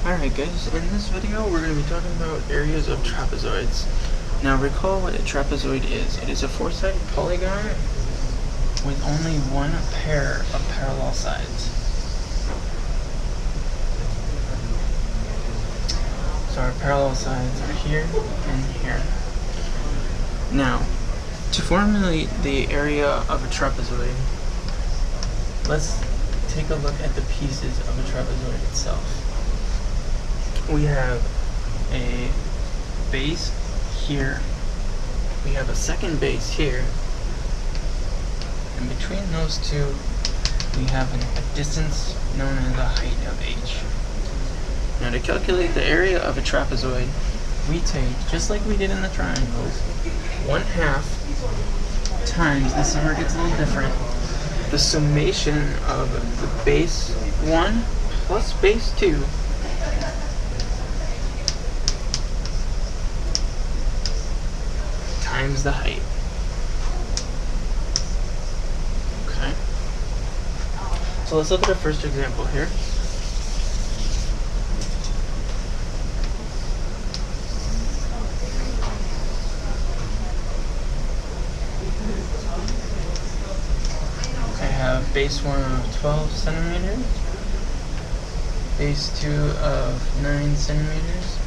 Alright guys, in this video we're going to be talking about areas of trapezoids. Now recall what a trapezoid is. It is a four-sided polygon with only one pair of parallel sides. So our parallel sides are here and here. Now, to formulate the area of a trapezoid, let's take a look at the pieces of a trapezoid itself. We have a base here, we have a second base here, and between those two we have a distance known as a height of h. Now to calculate the area of a trapezoid, we take, just like we did in the triangles, 1/2 times, this is where it gets a little different, the summation of the base 1 plus base 2 times the height. Okay. So let's look at our first example here. I have base 1 of 12 centimeters, base 2 of 9 centimeters,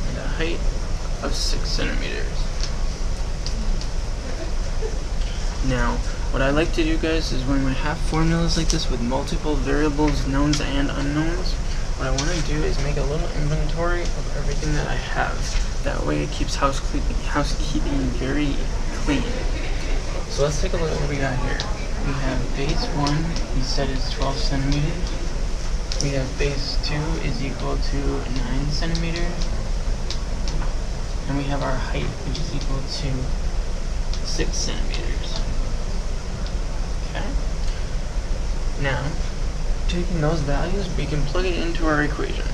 and a height of 6 centimeters. Now, what I like to do, guys, is when we have formulas like this with multiple variables, knowns and unknowns, what I want to do is make a little inventory of everything that I have. That way it keeps housekeeping very clean. So let's take a look at what we got here. We have base 1, we said is 12 centimeters. We have base 2 is equal to 9 centimeters. And we have our height, which is equal to 6 centimeters. Okay? Now, taking those values, we can plug it into our equation.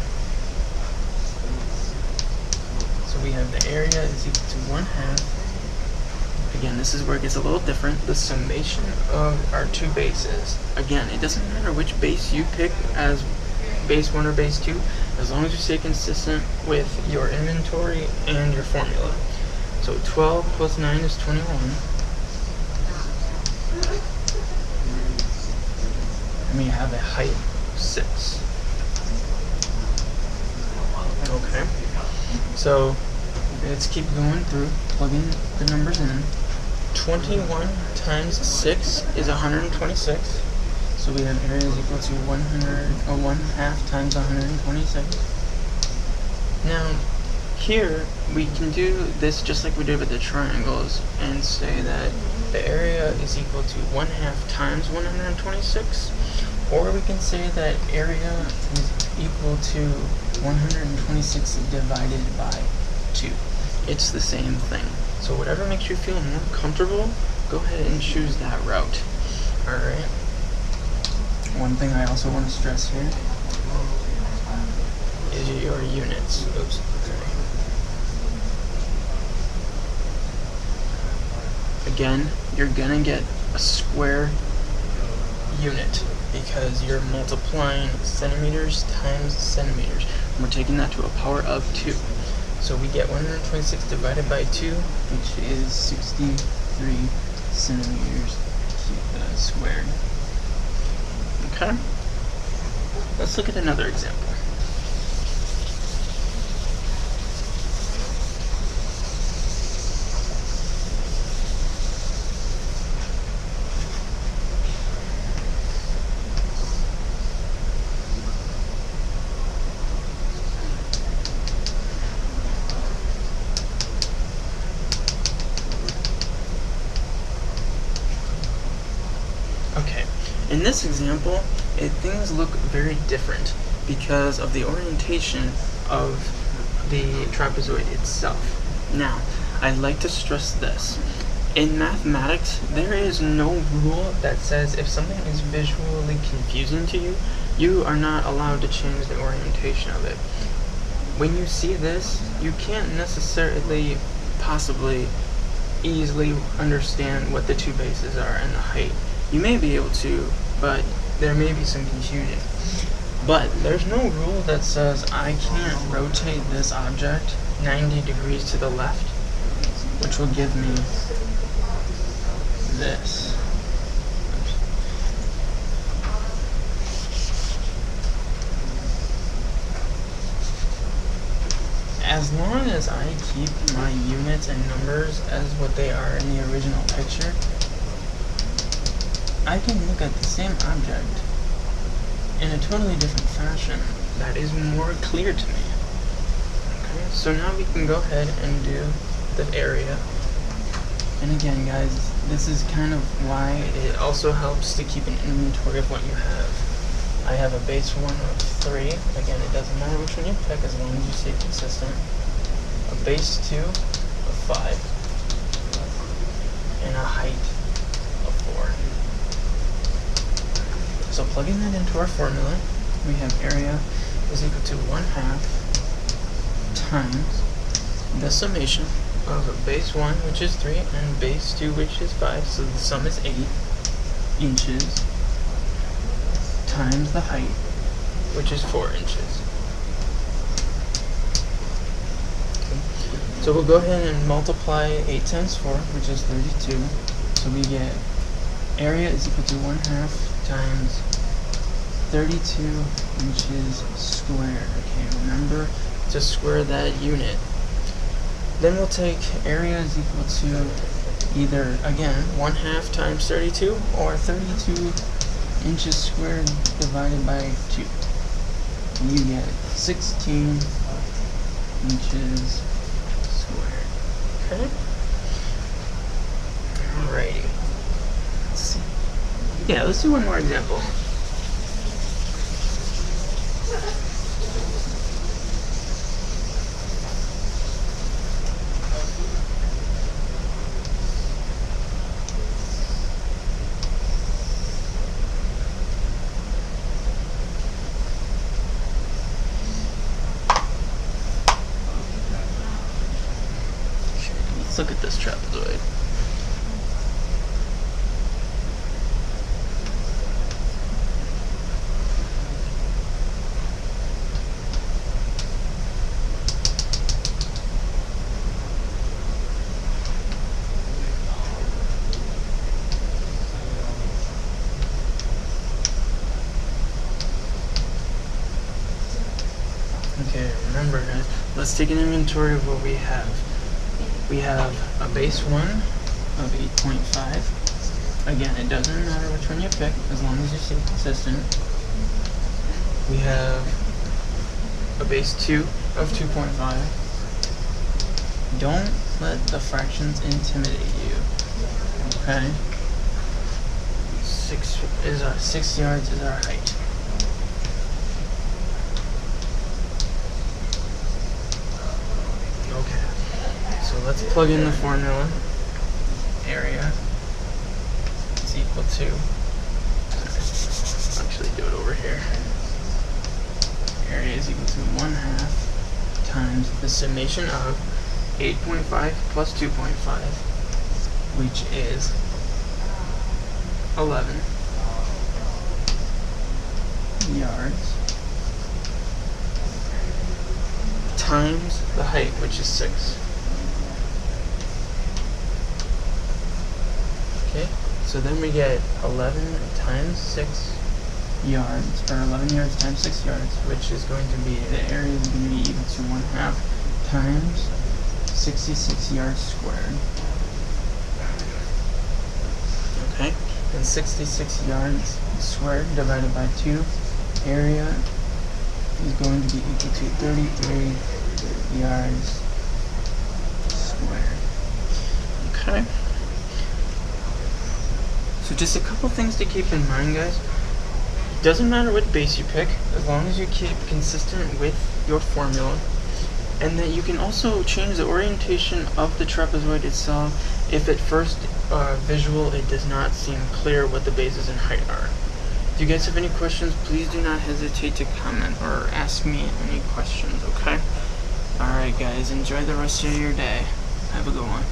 So we have the area is equal to 1/2. Again, this is where it gets a little different. The summation of our two bases. Again, it doesn't matter which base you pick as base 1 or base 2, as long as you stay consistent with your inventory and your formula. So 12 plus 9 is 21. And we have a height of 6. Okay. So let's keep going through, plugging the numbers in. 21 times 6 is 126. So we have area is equal to 1/2 times 126. Now, here we can do this just like we did with the triangles and say that the area is equal to 1/2 times 126, or we can say that area is equal to 126 divided by 2. It's the same thing. So whatever makes you feel more comfortable, go ahead and choose that route. Alright. One thing I also want to stress here is your units. Oops, sorry. Again, you're gonna get a square unit because you're multiplying centimeters times centimeters. And we're taking that to a power of 2. So we get 126 divided by 2, which is 63 centimeters squared. Okay, let's look at another example. Okay, in this example, things look very different because of the orientation of the trapezoid itself. Now, I'd like to stress this. In mathematics, there is no rule that says if something is visually confusing to you, you are not allowed to change the orientation of it. When you see this, you can't necessarily possibly easily understand what the two bases are and the height. You may be able to, but there may be some confusion. But there's no rule that says I can't rotate this object 90 degrees to the left, which will give me this. As long as I keep my units and numbers as what they are in the original picture, I can look at the same object in a totally different fashion that is more clear to me. Okay, so now we can go ahead and do the area. And again, guys, this is kind of why it also helps to keep an inventory of what you have. I have a base 1 of 3. Again, it doesn't matter which one you pick as long as you stay consistent. A base 2 of 5. And a height of 4. So plugging that into our formula, we have area is equal to 1/2 times the summation of base 1, which is 3, and base 2, which is 5, so the sum is 8 inches, times the height, which is 4 inches. Okay. So we'll go ahead and multiply 8 times 4, which is 32. So we get area is equal to 1/2 times 32 inches squared. Okay, remember to square that unit. Then we'll take area is equal to either, again, 1/2 times 32 or 32 inches squared divided by 2. You get 16 inches squared. Okay? Alrighty. Let's see. Yeah, let's do one more example. Let's look at this trapezoid. Okay, remember guys, let's take an inventory of what we have. We have a base 1 of 8.5. Again, it doesn't matter which one you pick as long as you stay consistent. We have a base 2 of 2.5. Don't let the fractions intimidate you. Okay? 6 yards is our height. So let's plug in the formula. Area is equal to, I'll actually do it over here. Area is equal to 1/2 times the summation of 8.5 plus 2.5, which is 11 yards, times the height, which is 6. Okay, so then we get 11 times 6 yards, or 11 yards times 6 yards, which is going to be, the area is going to be equal to 1/2 times 66 yards squared. Okay, and 66 yards squared divided by 2, area is going to be equal to 33 yards squared. Okay. So just a couple things to keep in mind, guys. It doesn't matter what base you pick, as long as you keep consistent with your formula, and that you can also change the orientation of the trapezoid itself if at first visual it does not seem clear what the bases and height are. If you guys have any questions, please do not hesitate to comment or ask me any questions, okay? Alright guys, enjoy the rest of your day. Have a good one.